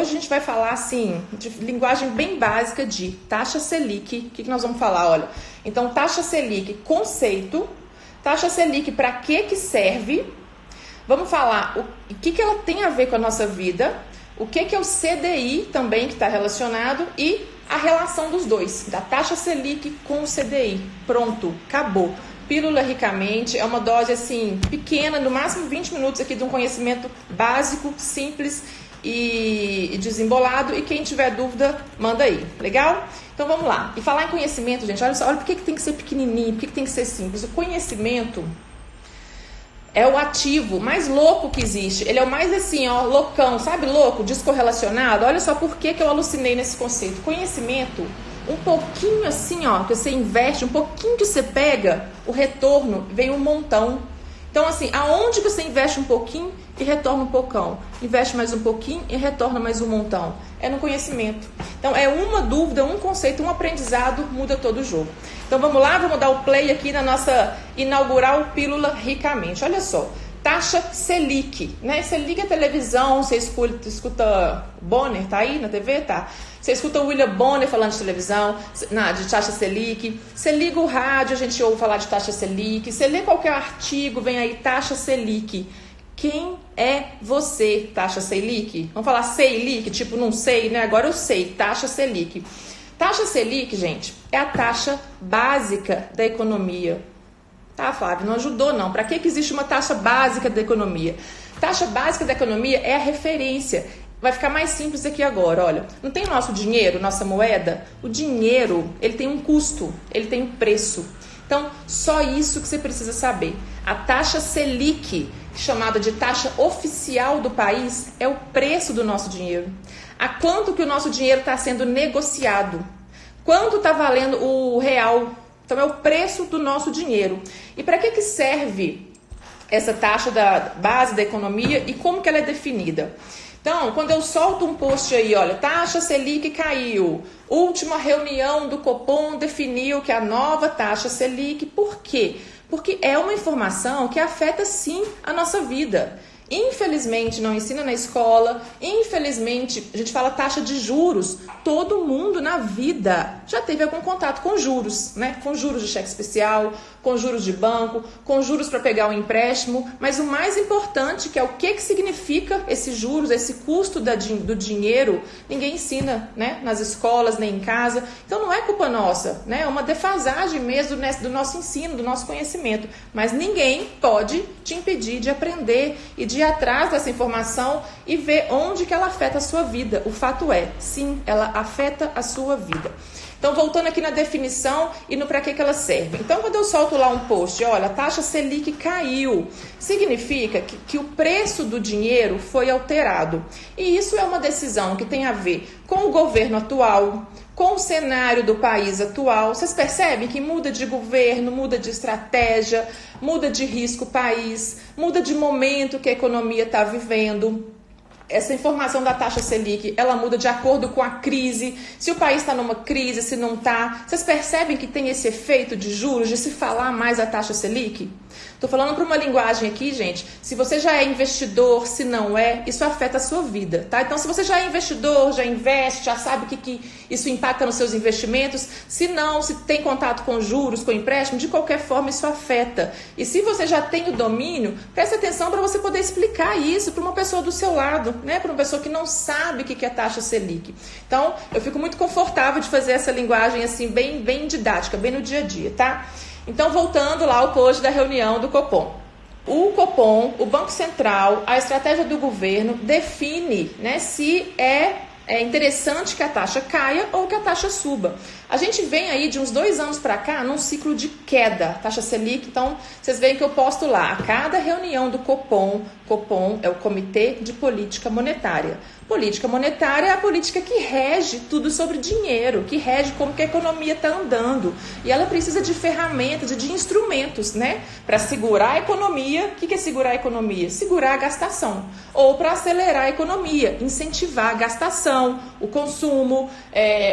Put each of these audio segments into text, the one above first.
Hoje a gente vai falar assim, de linguagem bem básica de taxa Selic. O que nós vamos falar? Olha, então taxa Selic, conceito, taxa Selic, para que serve? Vamos falar o que ela tem a ver com a nossa vida, o que é o CDI também que está relacionado e a relação dos dois, da taxa Selic com o CDI. Pronto, acabou. Pílula Ricamente é uma dose assim pequena, no máximo 20 minutos aqui de um conhecimento básico, simples e desembolado. E quem tiver dúvida, manda aí. Legal? Então vamos lá. E falar em conhecimento, gente, olha só, olha por que tem que ser pequenininho, por que tem que ser simples. O conhecimento é o ativo mais louco que existe. Ele é o mais assim, ó, loucão, sabe, louco, descorrelacionado. Olha só por que eu alucinei nesse conceito. Conhecimento, um pouquinho assim, ó, que você investe, um pouquinho que você pega, o retorno vem um montão. Então, assim, aonde que você investe um pouquinho e retorna um pocão? Investe mais um pouquinho e retorna mais um montão. É no conhecimento. Então, é uma dúvida, um conceito, um aprendizado, muda todo o jogo. Então, vamos lá, vamos dar o play aqui na nossa inaugural Pílula Ricamente. Olha só, taxa Selic, né? Você liga a televisão, você escuta Bonner, tá aí na TV? Tá. Você escuta o William Bonner falando de televisão, de taxa Selic. Você liga o rádio, a gente ouve falar de taxa Selic. Você lê qualquer artigo, vem aí taxa Selic. Quem é você, taxa Selic? Vamos falar Selic, tipo não sei, né? Agora eu sei, taxa Selic. Taxa Selic, gente, é a taxa básica da economia. Tá, Flávio? Não ajudou, não. Para que existe uma taxa básica da economia? Taxa básica da economia é a referência. Vai ficar mais simples aqui agora, olha. Não tem o nosso dinheiro, nossa moeda? O dinheiro, ele tem um custo, ele tem um preço. Então, só isso que você precisa saber. A taxa Selic, chamada de taxa oficial do país, é o preço do nosso dinheiro. A quanto que o nosso dinheiro está sendo negociado? Quanto está valendo o real? Então, é o preço do nosso dinheiro. E para que serve essa taxa da base da economia e como que ela é definida? Então, quando eu solto um post aí, olha, taxa Selic caiu, última reunião do Copom definiu que a nova taxa Selic, por quê? Porque é uma informação que afeta sim a nossa vida. Infelizmente não ensina na escola, infelizmente a gente fala taxa de juros, todo mundo na vida já teve algum contato com juros, né? Com juros de cheque especial, com juros de banco, com juros para pegar um empréstimo, mas o mais importante que é o que significa esses juros, esse custo do dinheiro, ninguém ensina, né? Nas escolas, nem em casa, então não é culpa nossa, né? É uma defasagem mesmo do nosso ensino, do nosso conhecimento, mas ninguém pode te impedir de aprender e de ir atrás dessa informação e ver onde que ela afeta a sua vida. O fato é, sim, ela afeta a sua vida. Então, voltando aqui na definição e no para que ela serve. Então, quando eu solto lá um post, olha, a taxa Selic caiu, significa que o preço do dinheiro foi alterado. E isso é uma decisão que tem a ver com o governo atual, com o cenário do país atual. Vocês percebem que muda de governo, muda de estratégia, muda de risco o país, muda de momento que a economia está vivendo. Essa informação da taxa Selic, ela muda de acordo com a crise, se o país está numa crise, se não está. Vocês percebem que tem esse efeito de juros, de se falar mais a taxa Selic? Estou falando para uma linguagem aqui, gente, se você já é investidor, se não é, isso afeta a sua vida, tá? Então, se você já é investidor, já investe, já sabe o que isso impacta nos seus investimentos, se não, se tem contato com juros, com empréstimo, de qualquer forma isso afeta. E se você já tem o domínio, preste atenção para você poder explicar isso para uma pessoa do seu lado, né? Para uma pessoa que não sabe o que é taxa Selic. Então, eu fico muito confortável de fazer essa linguagem assim, bem didática, bem no dia a dia, tá? Então, voltando lá ao post da reunião do Copom. O Copom, o Banco Central, a estratégia do governo define, né, se é interessante que a taxa caia ou que a taxa suba. A gente vem aí de uns 2 anos para cá num ciclo de queda, taxa Selic. Então, vocês veem que eu posto lá, a cada reunião do Copom é o Comitê de Política Monetária. Política monetária é a política que rege tudo sobre dinheiro, que rege como que a economia está andando. E ela precisa de ferramentas e de instrumentos, né? Para segurar a economia. O que é segurar a economia? Segurar a gastação. Ou para acelerar a economia, incentivar a gastação, o consumo,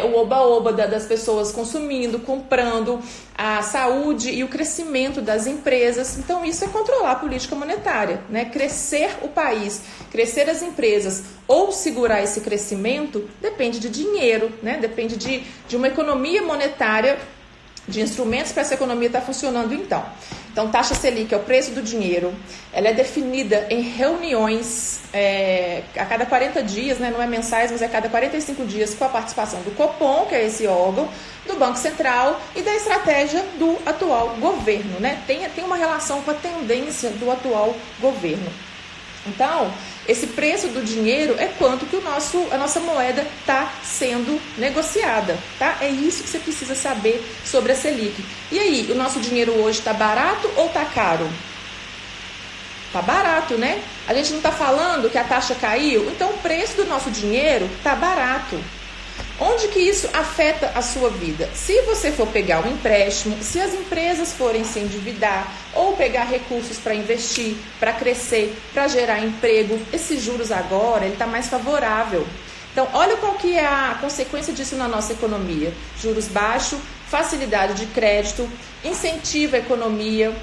o oba-oba das pessoas pessoas consumindo, comprando, a saúde e o crescimento das empresas. Então isso é controlar a política monetária, né? Crescer o país, crescer as empresas ou segurar esse crescimento depende de dinheiro, né? Depende de uma economia monetária, de instrumentos para essa economia estar funcionando então. Então, taxa Selic é o preço do dinheiro, ela é definida em reuniões a cada 40 dias, né? Não é mensais, mas é a cada 45 dias com a participação do Copom, que é esse órgão, do Banco Central e da estratégia do atual governo, né? Tem uma relação com a tendência do atual governo. Então, esse preço do dinheiro é quanto que a nossa moeda está sendo negociada, tá? É isso que você precisa saber sobre a Selic. E aí, o nosso dinheiro hoje está barato ou está caro? Está barato, né? A gente não está falando que a taxa caiu, então o preço do nosso dinheiro está barato. Onde que isso afeta a sua vida? Se você for pegar um empréstimo, se as empresas forem se endividar ou pegar recursos para investir, para crescer, para gerar emprego, esses juros agora, ele está mais favorável. Então, olha qual que é a consequência disso na nossa economia. Juros baixos, facilidade de crédito, incentiva a economia.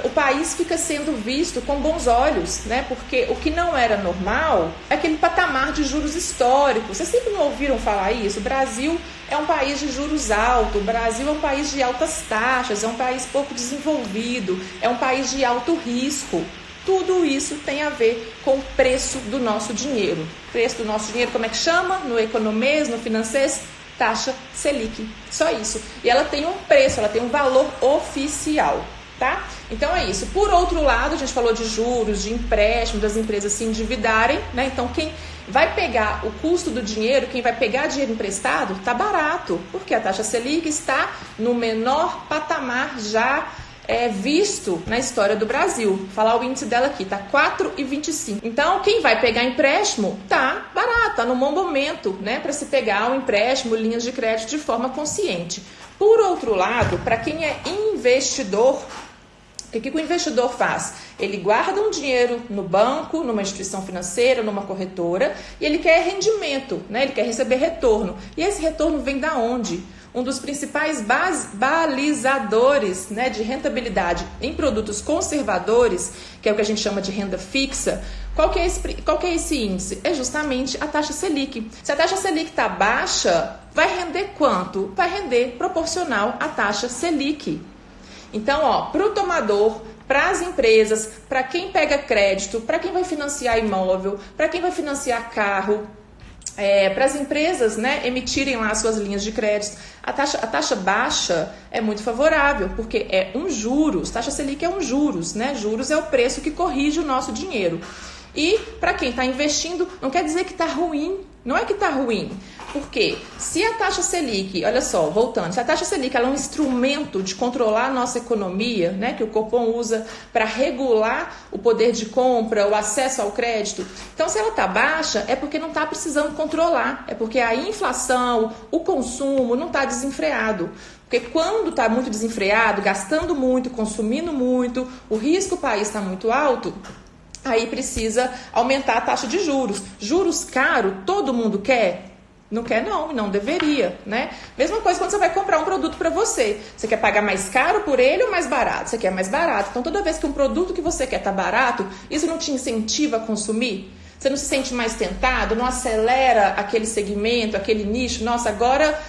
O país fica sendo visto com bons olhos, né? Porque o que não era normal é aquele patamar de juros históricos. Vocês sempre não ouviram falar isso? O Brasil é um país de juros altos, o Brasil é um país de altas taxas, é um país pouco desenvolvido, é um país de alto risco. Tudo isso tem a ver com o preço do nosso dinheiro. O preço do nosso dinheiro, como é que chama? No economês, no financês? Taxa Selic. Só isso. E ela tem um preço, ela tem um valor oficial. Tá? Então é isso. Por outro lado, a gente falou de juros, de empréstimo, das empresas se endividarem, né? Então quem vai pegar o custo do dinheiro, quem vai pegar dinheiro emprestado, tá barato, porque a taxa Selic está no menor patamar já visto na história do Brasil. Vou falar o índice dela aqui, tá 4,25. Então quem vai pegar empréstimo tá barato, tá no bom momento, né? Para se pegar um empréstimo, linhas de crédito de forma consciente. Por outro lado, para quem é investidor, o que o investidor faz? Ele guarda um dinheiro no banco, numa instituição financeira, numa corretora, e ele quer rendimento, né? Ele quer receber retorno. E esse retorno vem da onde? Um dos principais balizadores, né, de rentabilidade em produtos conservadores, que é o que a gente chama de renda fixa. Qual que é esse índice? É justamente a taxa Selic. Se a taxa Selic está baixa, vai render quanto? Vai render proporcional à taxa Selic. Então, para o tomador, para as empresas, para quem pega crédito, para quem vai financiar imóvel, para quem vai financiar carro, para as empresas, né, emitirem lá suas linhas de crédito, a taxa baixa é muito favorável, porque é um juros, taxa Selic é um juros, né? Juros é o preço que corrige o nosso dinheiro. E para quem está investindo, não quer dizer que está ruim, não é que está ruim. Porque se a taxa Selic, olha só, voltando, se a taxa Selic ela é um instrumento de controlar a nossa economia, né, que o Copom usa para regular o poder de compra, o acesso ao crédito, então se ela está baixa é porque não está precisando controlar, é porque a inflação, o consumo não está desenfreado. Porque quando está muito desenfreado, gastando muito, consumindo muito, o risco do país está muito alto, aí precisa aumentar a taxa de juros. Juros caro, todo mundo quer? Não quer não, e não deveria, né? Mesma coisa quando você vai comprar um produto para você. Você quer pagar mais caro por ele ou mais barato? Você quer mais barato. Então toda vez que um produto que você quer tá barato, isso não te incentiva a consumir? Você não se sente mais tentado? Não acelera aquele segmento, aquele nicho? Nossa, agora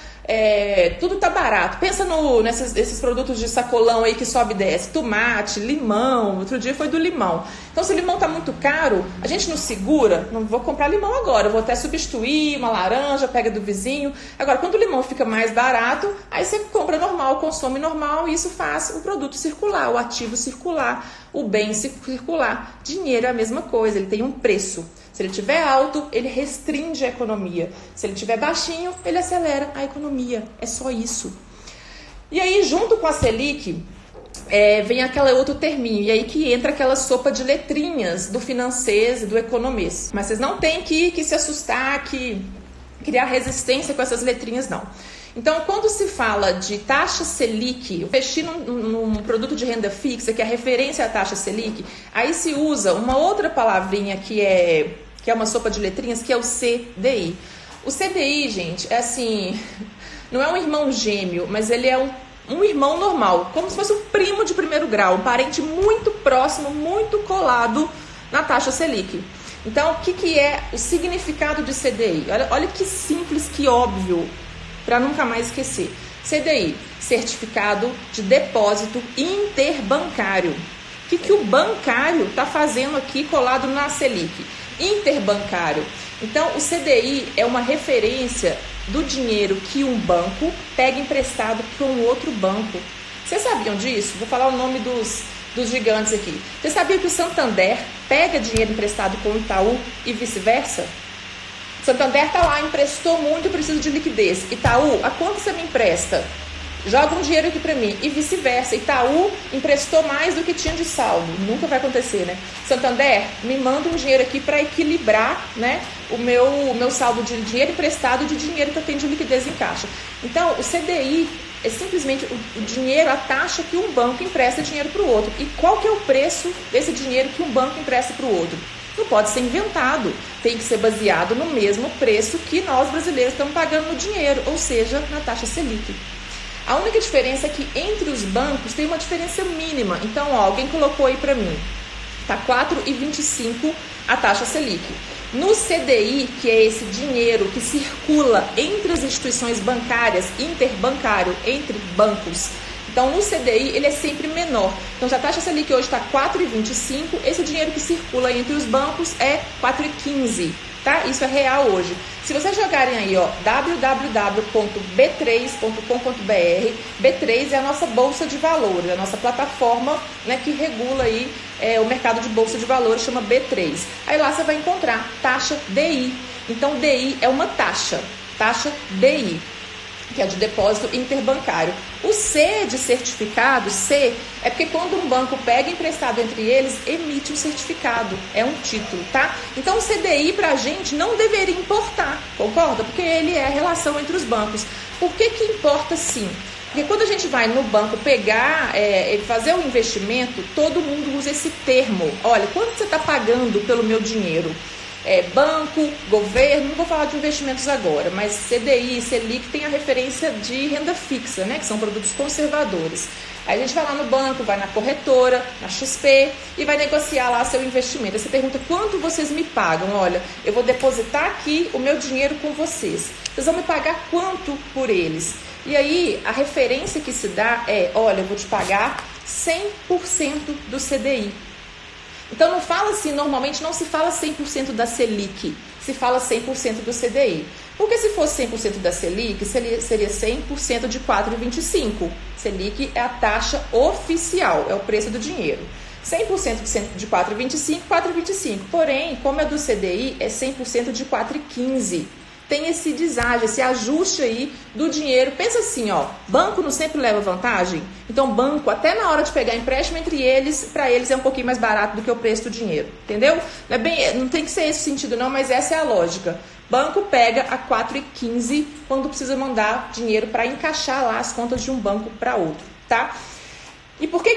tudo tá barato. Pensa nesses produtos de sacolão aí que sobe e desce. Tomate, limão. Outro dia foi do limão. Então, se o limão tá muito caro, a gente não segura. Não vou comprar limão agora. Eu vou até substituir uma laranja, pega do vizinho. Agora, quando o limão fica mais barato, aí você compra normal, consome normal. E isso faz o produto circular, o ativo circular, o bem circular. Dinheiro é a mesma coisa. Ele tem um preço. Se ele estiver alto, ele restringe a economia. Se ele estiver baixinho, ele acelera a economia. É só isso. E aí, junto com a Selic, vem aquele outro terminho. E aí que entra aquela sopa de letrinhas do financês e do economês. Mas vocês não têm que se assustar, que criar resistência com essas letrinhas, não. Então, quando se fala de taxa Selic, investir num produto de renda fixa, que é a referência à taxa Selic, aí se usa uma outra palavrinha que é uma sopa de letrinhas, que é o CDI. O CDI, gente, é assim... não é um irmão gêmeo, mas ele é um irmão normal, como se fosse um primo de primeiro grau, um parente muito próximo, muito colado na taxa Selic. Então, o que é o significado de CDI? Olha que simples, que óbvio, para nunca mais esquecer. CDI, Certificado de Depósito Interbancário. O que o bancário está fazendo aqui colado na Selic? Interbancário. Então, o CDI é uma referência do dinheiro que um banco pega emprestado com outro banco. Vocês sabiam disso? Vou falar o nome dos gigantes aqui. Você sabia que o Santander pega dinheiro emprestado com o Itaú e vice-versa? Santander está lá, emprestou muito, preciso de liquidez. Itaú, a quanto você me empresta? Joga um dinheiro aqui para mim. E vice-versa. Itaú emprestou mais do que tinha de saldo. Nunca vai acontecer, né? Santander, me manda um dinheiro aqui para equilibrar, né, o meu saldo de dinheiro emprestado de dinheiro que eu tenho de liquidez em caixa. Então, o CDI é simplesmente o dinheiro, a taxa que um banco empresta dinheiro para o outro. E qual que é o preço desse dinheiro que um banco empresta para o outro? Não pode ser inventado. Tem que ser baseado no mesmo preço que nós brasileiros estamos pagando no dinheiro, ou seja, na taxa Selic. A única diferença é que entre os bancos tem uma diferença mínima. Então, ó, alguém colocou aí para mim, tá 4,25 a taxa Selic. No CDI, que é esse dinheiro que circula entre as instituições bancárias, interbancário, entre bancos. Então, no CDI, ele é sempre menor. Então, se a taxa Selic hoje está 4,25, esse dinheiro que circula entre os bancos é 4,15, tá? Isso é real hoje. Se vocês jogarem aí, ó, www.b3.com.br, B3 é a nossa bolsa de valores, a nossa plataforma, né, que regula aí o mercado de bolsa de valores, chama B3. Aí lá você vai encontrar taxa DI. Então, DI é uma taxa DI, que é de depósito interbancário. O C de certificado, C, é porque quando um banco pega emprestado entre eles, emite um certificado, é um título, tá? Então o CDI pra gente não deveria importar, concorda? Porque ele é a relação entre os bancos. Por que importa sim? Porque quando a gente vai no banco pegar, fazer um investimento, todo mundo usa esse termo. Olha, quanto você está pagando pelo meu dinheiro? Banco, governo, não vou falar de investimentos agora, mas CDI, Selic tem a referência de renda fixa, né, que são produtos conservadores. Aí a gente vai lá no banco, vai na corretora, na XP e vai negociar lá seu investimento. Aí você pergunta, quanto vocês me pagam? Olha, eu vou depositar aqui o meu dinheiro com vocês. Vocês vão me pagar quanto por eles? E aí a referência que se dá é, olha, eu vou te pagar 100% do CDI. Então não fala assim, normalmente não se fala 100% da Selic, se fala 100% do CDI. Porque se fosse 100% da Selic, seria 100% de 4,25. Selic é a taxa oficial, é o preço do dinheiro. 100% de 4,25, 4,25. Porém, como é do CDI, é 100% de 4,15. Tem esse deságio, esse ajuste aí do dinheiro. Pensa assim, ó, banco não sempre leva vantagem? Então, banco, até na hora de pegar empréstimo entre eles, para eles é um pouquinho mais barato do que o preço do dinheiro, entendeu? Não tem que ser esse sentido não, mas essa é a lógica. Banco pega a 4,15 quando precisa mandar dinheiro para encaixar lá as contas de um banco para outro, tá? E por que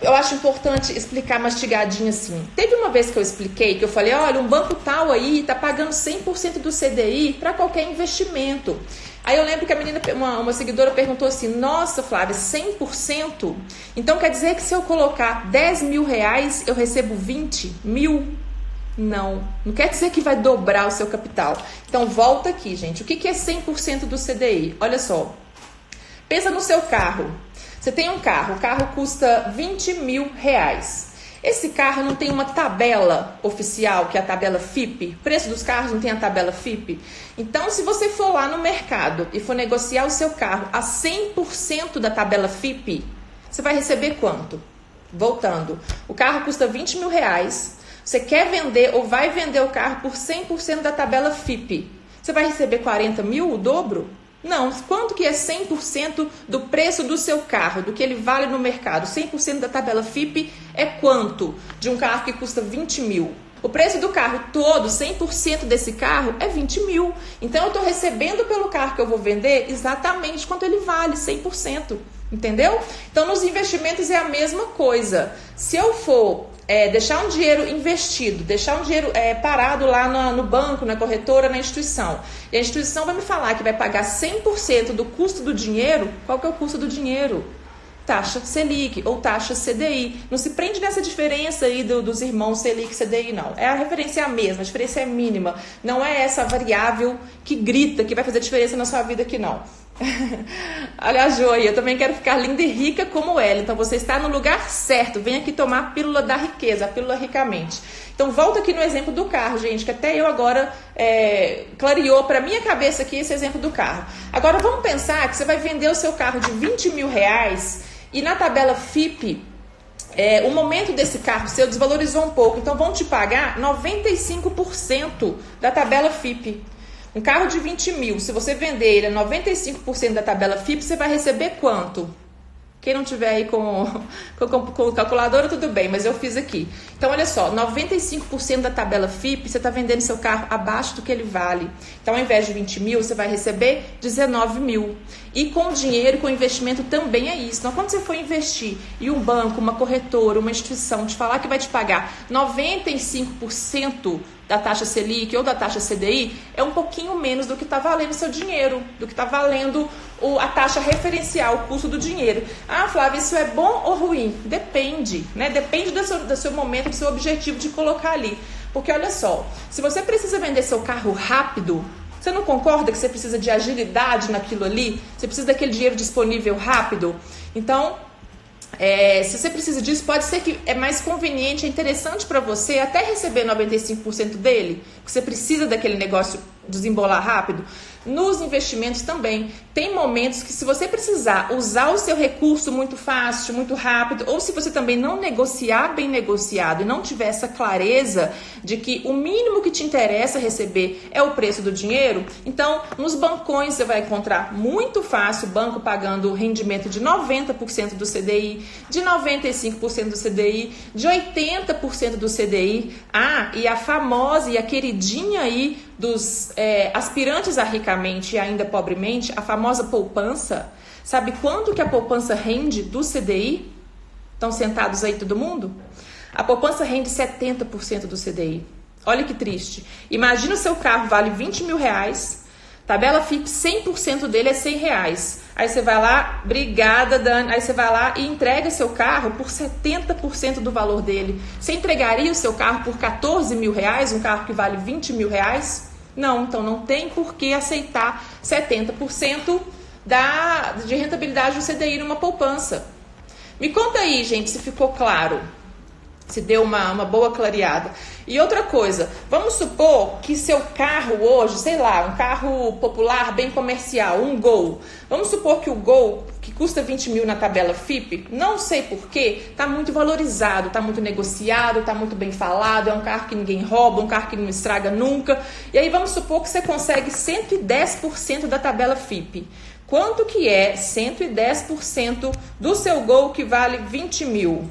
eu acho importante explicar mastigadinho assim? Teve uma vez que eu expliquei, que eu falei, olha, um banco tal aí tá pagando 100% do CDI para qualquer investimento. Aí eu lembro que a menina, uma seguidora perguntou assim, nossa, Flávia, 100%? Então quer dizer que se eu colocar 10 mil reais, eu recebo 20 mil? Não quer dizer que vai dobrar o seu capital. Então volta aqui, gente. O que é 100% do CDI? Olha só, pensa no seu carro. Você tem um carro, o carro custa 20 mil reais. Esse carro não tem uma tabela oficial, que é a tabela FIPE? O preço dos carros não tem a tabela FIPE? Então, se você for lá no mercado e for negociar o seu carro a 100% da tabela FIPE, você vai receber quanto? Voltando, o carro custa 20 mil reais, você quer vender ou vai vender o carro por 100% da tabela FIPE, você vai receber 40 mil, o dobro? Não, quanto que é 100% do preço do seu carro, do que ele vale no mercado? 100% da tabela FIPE é quanto de um carro que custa 20 mil? O preço do carro todo, 100% desse carro, é 20 mil. Então, eu estou recebendo pelo carro que eu vou vender exatamente quanto ele vale, 100%. Entendeu? Então, nos investimentos é a mesma coisa. Se eu for deixar um dinheiro investido, deixar um dinheiro parado lá no banco, na corretora, na instituição. E a instituição vai me falar que vai pagar 100% do custo do dinheiro. Qual que é o custo do dinheiro? Taxa Selic ou taxa CDI. Não se prende nessa diferença aí dos irmãos Selic e CDI, não. A referência é a mesma, a diferença é mínima. Não é essa variável que grita, que vai fazer diferença na sua vida aqui, não. Olha a Jo aí, eu também quero ficar linda e rica como ela. Então você está no lugar certo. Vem aqui tomar a pílula da riqueza, a pílula ricamente. Então volta aqui no exemplo do carro, gente, que até eu agora clareou para minha cabeça aqui esse exemplo do carro. Agora vamos pensar que você vai vender o seu carro de 20 mil reais e na tabela FIPE o momento desse carro seu desvalorizou um pouco. Então vão te pagar 95% da tabela FIPE. Um carro de 20 mil, se você vender ele a 95% da tabela FIPE, você vai receber quanto? Quem não tiver aí com calculadora, tudo bem, mas eu fiz aqui. Então, olha só, 95% da tabela FIPE, você está vendendo seu carro abaixo do que ele vale. Então, ao invés de 20 mil, você vai receber 19 mil. E com o dinheiro, com o investimento também é isso. Então, quando você for investir e um banco, uma corretora, uma instituição te falar que vai te pagar 95% da taxa Selic ou da taxa CDI, é um pouquinho menos do que está valendo o seu dinheiro, do que está valendo a taxa referencial, o custo do dinheiro. Ah, Flávia, isso é bom ou ruim? Depende, né? Depende do seu momento, do seu objetivo de colocar ali. Porque olha só, se você precisa vender seu carro rápido, você não concorda que você precisa de agilidade naquilo ali? Você precisa daquele dinheiro disponível rápido? Então, se você precisa disso, pode ser que é mais conveniente, é interessante para você até receber 95% dele, que você precisa daquele negócio desembolar rápido. Nos investimentos também, tem momentos que se você precisar usar o seu recurso muito fácil, muito rápido, ou se você também não negociar bem negociado e não tiver essa clareza de que o mínimo que te interessa receber é o preço do dinheiro, então nos bancões você vai encontrar muito fácil o banco pagando rendimento de 90% do CDI, de 95% do CDI, de 80% do CDI. Ah, e a famosa e a queridinha aí dos aspirantes a ricamente e ainda pobremente, a famosa poupança. Sabe quanto que a poupança rende do CDI? Estão sentados aí todo mundo? A poupança rende 70% do CDI. Olha que triste. Imagina o seu carro vale 20 mil reais, tabela FIPE 100% dele é 100 reais. Aí você vai lá, obrigada Dani, aí você vai lá e entrega seu carro por 70% do valor dele. Você entregaria o seu carro por 14 mil reais, um carro que vale 20 mil reais? Não, então não tem por que aceitar 70% de rentabilidade do CDI numa poupança. Me conta aí, gente, se ficou claro, se deu uma boa clareada. E outra coisa, vamos supor que seu carro hoje, sei lá, um carro popular, bem comercial, um Gol. Vamos supor que o Gol, que custa 20 mil na tabela FIPE, não sei porquê, está muito valorizado, está muito negociado, está muito bem falado, é um carro que ninguém rouba, um carro que não estraga nunca. E aí vamos supor que você consegue 110% da tabela FIPE. Quanto que é 110% do seu Gol que vale 20 mil?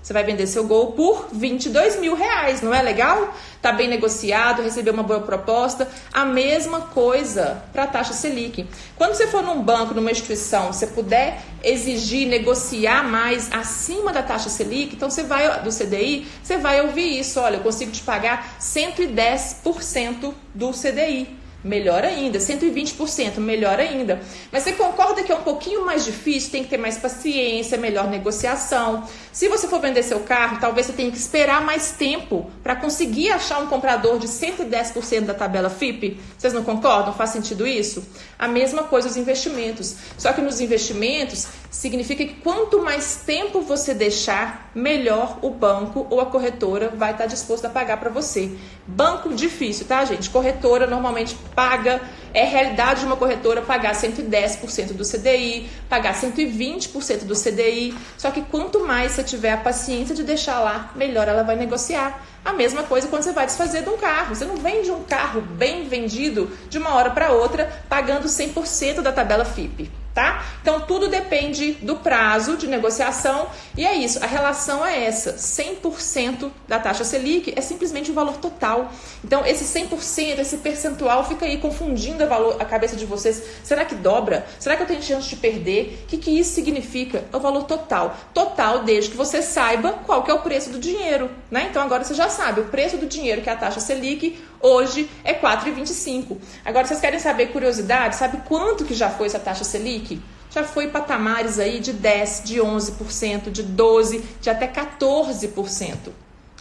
Você vai vender seu Gol por 22 mil reais, não é legal? Tá bem negociado, recebeu uma boa proposta. A mesma coisa para a taxa Selic. Quando você for num banco, numa instituição, você puder exigir, negociar mais acima da taxa Selic, então você vai, do CDI, você vai ouvir isso. Olha, eu consigo te pagar 110% do CDI. Melhor ainda, 120%, melhor ainda. Mas você concorda que é um pouquinho mais difícil, tem que ter mais paciência, melhor negociação. Se você for vender seu carro, talvez você tenha que esperar mais tempo para conseguir achar um comprador de 110% da tabela FIPE. Vocês não concordam? Faz sentido isso? A mesma coisa os investimentos. Só que nos investimentos, significa que quanto mais tempo você deixar, melhor o banco ou a corretora vai estar disposto a pagar para você. Banco difícil, tá, gente? Corretora normalmente paga, é realidade de uma corretora pagar 110% do CDI, pagar 120% do CDI. Só que quanto mais você tiver a paciência de deixar lá, melhor ela vai negociar. A mesma coisa quando você vai desfazer de um carro. Você não vende um carro bem vendido de uma hora para outra pagando 100% da tabela FIPE. Tá? Então tudo depende do prazo de negociação e é isso, a relação é essa, 100% da taxa Selic é simplesmente o valor total. Então esse 100%, esse percentual fica aí confundindo a cabeça de vocês. Será que dobra? Será que eu tenho chance de perder? O que isso significa? É o valor total. Total desde que você saiba qual que é o preço do dinheiro, né? Então agora você já sabe, o preço do dinheiro que é a taxa Selic hoje é 4,25. Agora vocês querem saber curiosidade? Sabe quanto que já foi essa taxa Selic? Já foi patamares aí de 10%, de 11%, de 12%, de até 14%.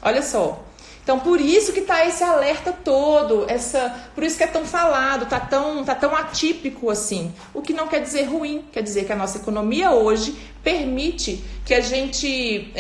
Olha só. Então, por isso que tá esse alerta todo, por isso que é tão falado, tá tão atípico assim. O que não quer dizer ruim, quer dizer que a nossa economia hoje permite que a gente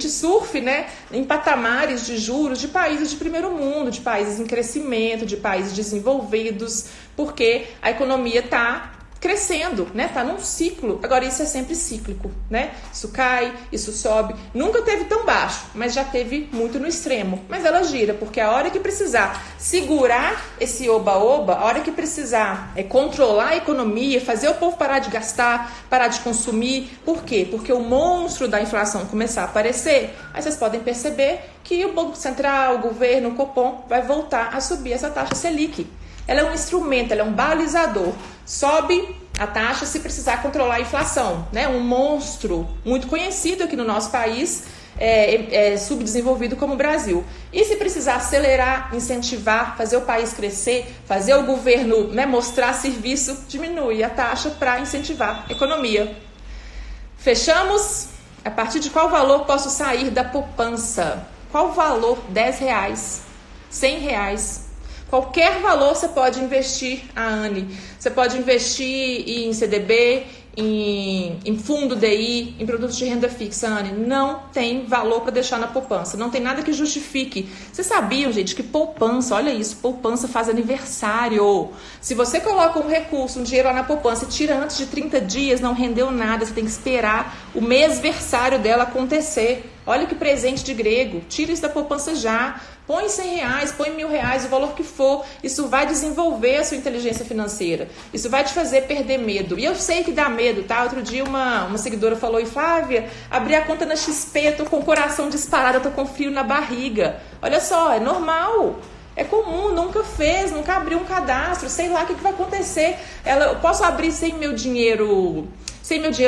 surfe, né, em patamares de juros de países de primeiro mundo, de países em crescimento, de países desenvolvidos, porque a economia tá crescendo, né? Tá num ciclo. Agora isso é sempre cíclico, né? Isso cai, isso sobe. Nunca teve tão baixo, mas já teve muito no extremo. Mas ela gira, porque a hora que precisar segurar esse oba-oba, a hora que precisar controlar a economia, fazer o povo parar de gastar, parar de consumir. Por quê? Porque o monstro da inflação começar a aparecer, aí vocês podem perceber que o Banco Central, o governo, o Copom vai voltar a subir essa taxa Selic. Ela é um instrumento, ela é um balizador. Sobe a taxa se precisar controlar a inflação, né? Um monstro muito conhecido aqui no nosso país, subdesenvolvido como o Brasil. E se precisar acelerar, incentivar, fazer o país crescer, fazer o governo, né, mostrar serviço, diminui a taxa para incentivar a economia. Fechamos? A partir de qual valor posso sair da poupança? Qual valor? R$10, R$100? Qualquer valor você pode investir, Anne. Você pode investir em CDB, em fundo DI, em produtos de renda fixa, Anne. Não tem valor para deixar na poupança. Não tem nada que justifique. Vocês sabiam, gente, que poupança, olha isso, poupança faz aniversário. Se você coloca um recurso, um dinheiro lá na poupança e tira antes de 30 dias, não rendeu nada. Você tem que esperar o mêsversário dela acontecer. Olha que presente de grego. Tira isso da poupança já. Põe R$100, põe R$1.000, o valor que for. Isso vai desenvolver a sua inteligência financeira. Isso vai te fazer perder medo. E eu sei que dá medo, tá? Outro dia uma seguidora falou, e Flávia, abri a conta na XP, eu tô com o coração disparado, eu tô com frio na barriga. Olha só, é normal. É comum, nunca fez, nunca abriu um cadastro, sei lá o que vai acontecer. Eu posso abrir sem meu dinheiro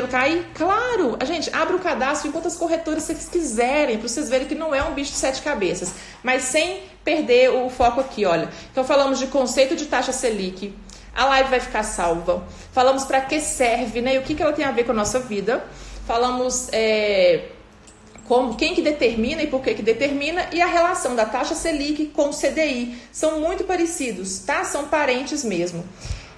cair? Claro! A gente abre o cadastro em quantas corretoras vocês quiserem, para vocês verem que não é um bicho de 7 cabeças. Mas sem perder o foco aqui, olha. Então falamos de conceito de taxa Selic. A live vai ficar salva. Falamos para que serve, né? E o que ela tem a ver com a nossa vida. Falamos quem que determina e por que determina, e a relação da taxa Selic com o CDI. São muito parecidos, tá? São parentes mesmo.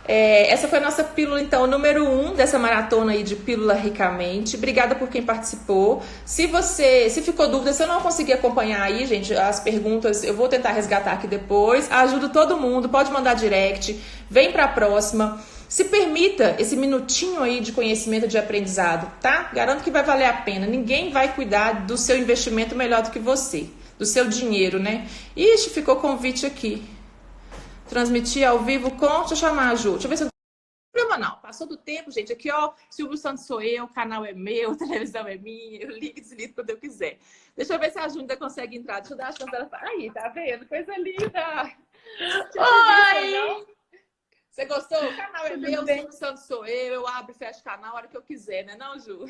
Essa foi a nossa pílula, então, número 1 dessa maratona aí de Pílula Ricamente. Obrigada por quem participou. Se ficou dúvida, se eu não conseguir acompanhar aí, gente, as perguntas, eu vou tentar resgatar aqui depois. Ajudo todo mundo, pode mandar direct, vem para a próxima. Se permita esse minutinho aí de conhecimento, de aprendizado, tá? Garanto que vai valer a pena. Ninguém vai cuidar do seu investimento melhor do que você, do seu dinheiro, né? Ixi, ficou convite aqui. Transmitir ao vivo com... Deixa eu chamar a Ju. Deixa eu ver se eu... Não, problema não. Passou do tempo, gente. Aqui, ó, Silvio Santos sou eu, o canal é meu, a televisão é minha. Eu ligo e desligo quando eu quiser. Deixa eu ver se a Ju ainda consegue entrar. Deixa eu dar a chance dela. Aí, tá vendo? Coisa linda. Oi! Você gostou? O canal é meu, o Silvio Santos sou eu abro e fecho o canal a hora que eu quiser, né? Não, Ju?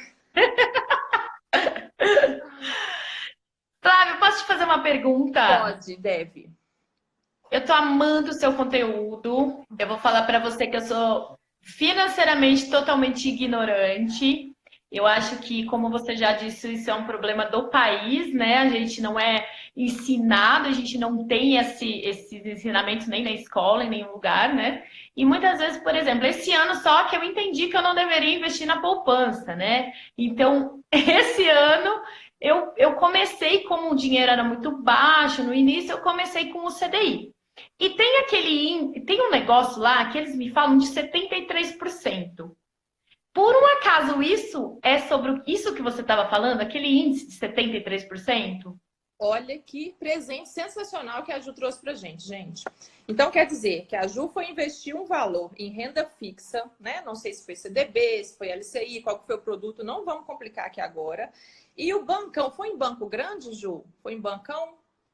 Flávia, posso te fazer uma pergunta? Pode, deve. Eu tô amando o seu conteúdo. Eu vou falar pra você que eu sou financeiramente totalmente ignorante. Eu acho que, como você já disse, isso é um problema do país, né? A gente não é ensinado, a gente não tem esses ensinamentos nem na escola, em nenhum lugar, né? E muitas vezes, por exemplo, esse ano só que eu entendi que eu não deveria investir na poupança, né? Então, esse ano eu comecei, como o dinheiro era muito baixo, no início eu comecei com o CDI. E tem um negócio lá que eles me falam de 73%. Por um acaso isso é sobre isso que você estava falando, aquele índice de 73%? Olha que presente sensacional que a Ju trouxe pra gente, gente. Então, quer dizer que a Ju foi investir um valor em renda fixa, né? Não sei se foi CDB, se foi LCI, qual que foi o produto, não vamos complicar aqui agora. E o bancão, foi em banco grande, Ju? Foi em bancão?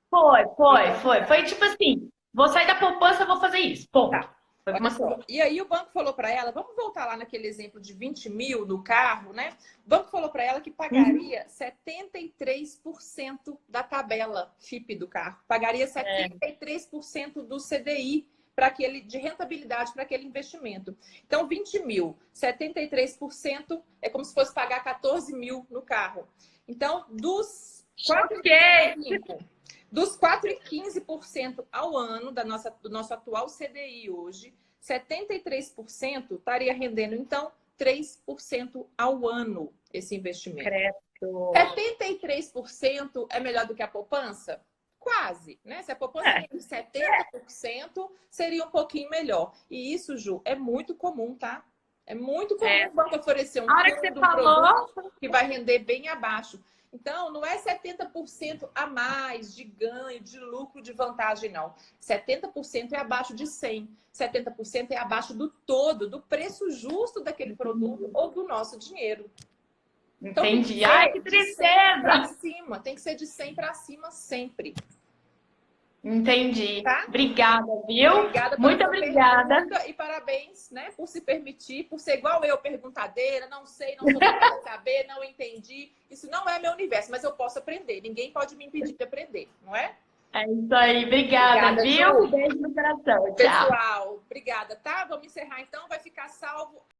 Foi tipo assim, vou sair da poupança, vou fazer isso. Ponto. Tá. Olha só. E aí o banco falou para ela, vamos voltar lá naquele exemplo de 20 mil no carro, né? O banco falou para ela que pagaria 73% da tabela FIP do carro. Pagaria 73% do CDI para aquele, de rentabilidade para aquele investimento. Então, 20 mil, 73% é como se fosse pagar 14 mil no carro. Então, dos 4,15% ao ano do nosso atual CDI hoje, 73% estaria rendendo, então, 3% ao ano esse investimento. Credo. 73% é melhor do que a poupança? Quase, né? Se a poupança tem 70%, seria um pouquinho melhor. E isso, Ju, é muito comum, tá? É muito comum o banco oferecer um produto que vai render bem abaixo. Então, não é 70% a mais de ganho, de lucro, de vantagem, não. 70% é abaixo de 100. 70% é abaixo do todo, do preço justo daquele produto ou do nosso dinheiro. Então, entendi. Ai, que tristeza! Pra cima. Tem que ser de 100 para cima sempre. Entendi. Tá? Obrigada, viu? Muito obrigada. E parabéns, né, por se permitir, por ser igual eu, perguntadeira, não sei, não sou capaz de saber, não entendi. Isso não é meu universo, mas eu posso aprender. Ninguém pode me impedir de aprender, não é? É isso aí. Obrigada, viu? Ju. Beijo no coração. Tchau. Pessoal, obrigada, tá? Vamos encerrar então, vai ficar salvo.